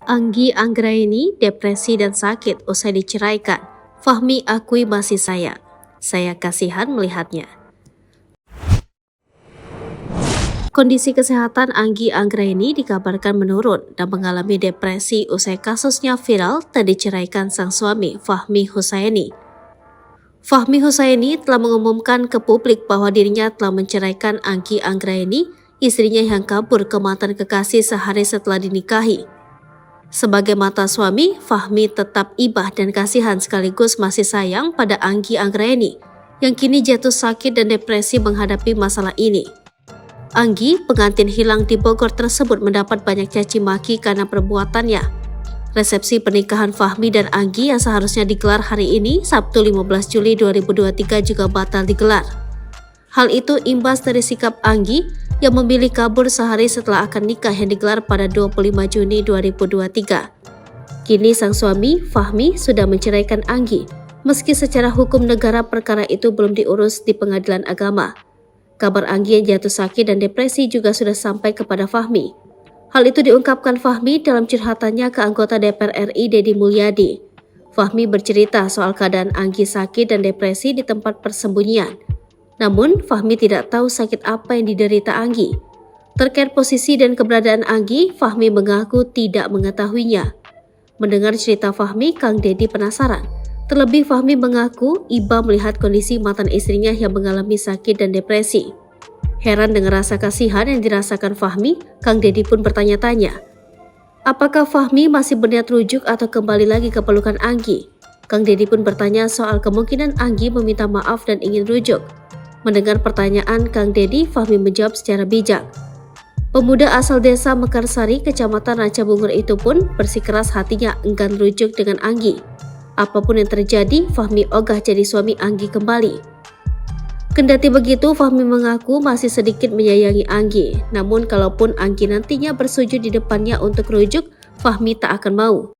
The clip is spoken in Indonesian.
Anggi Anggraini depresi dan sakit usai diceraikan. Fahmi akui masih sayang. Saya kasihan melihatnya. Kondisi kesehatan Anggi Anggraini dikabarkan menurun dan mengalami depresi usai kasusnya viral dan diceraikan sang suami Fahmi Husaini. Fahmi Husaini telah mengumumkan ke publik bahwa dirinya telah menceraikan Anggi Anggraini, istrinya yang kabur ke mantan kekasih sehari setelah dinikahi. Sebagai mata suami, Fahmi tetap ibah dan kasihan sekaligus masih sayang pada Anggi Anggraini yang kini jatuh sakit dan depresi menghadapi masalah ini. Anggi, pengantin hilang di Bogor tersebut mendapat banyak caci maki karena perbuatannya. Resepsi pernikahan Fahmi dan Anggi yang seharusnya digelar hari ini, Sabtu 15 Juli 2023 juga batal digelar. Hal itu imbas dari sikap Anggi yang memilih kabur sehari setelah akad nikah yang digelar pada 25 Juni 2023. Kini sang suami, Fahmi, sudah menceraikan Anggi, meski secara hukum negara perkara itu belum diurus di pengadilan agama. Kabar Anggi yang jatuh sakit dan depresi juga sudah sampai kepada Fahmi. Hal itu diungkapkan Fahmi dalam curhatannya ke anggota DPR RI Deddy Mulyadi. Fahmi bercerita soal keadaan Anggi sakit dan depresi di tempat persembunyian. Namun, Fahmi tidak tahu sakit apa yang diderita Anggi. Terkait posisi dan keberadaan Anggi, Fahmi mengaku tidak mengetahuinya. Mendengar cerita Fahmi, Kang Deddy penasaran. Terlebih Fahmi mengaku iba melihat kondisi mantan istrinya yang mengalami sakit dan depresi. Heran dengan rasa kasihan yang dirasakan Fahmi, Kang Deddy pun bertanya-tanya. Apakah Fahmi masih berniat rujuk atau kembali lagi ke pelukan Anggi? Kang Deddy pun bertanya soal kemungkinan Anggi meminta maaf dan ingin rujuk. Mendengar pertanyaan Kang Deddy, Fahmi menjawab secara bijak. Pemuda asal desa Mekarsari, Kecamatan Ranca Bungur itu pun bersikeras hatinya enggan rujuk dengan Anggi. Apapun yang terjadi, Fahmi ogah jadi suami Anggi kembali. Kendati begitu, Fahmi mengaku masih sedikit menyayangi Anggi. Namun kalaupun Anggi nantinya bersujud di depannya untuk rujuk, Fahmi tak akan mau.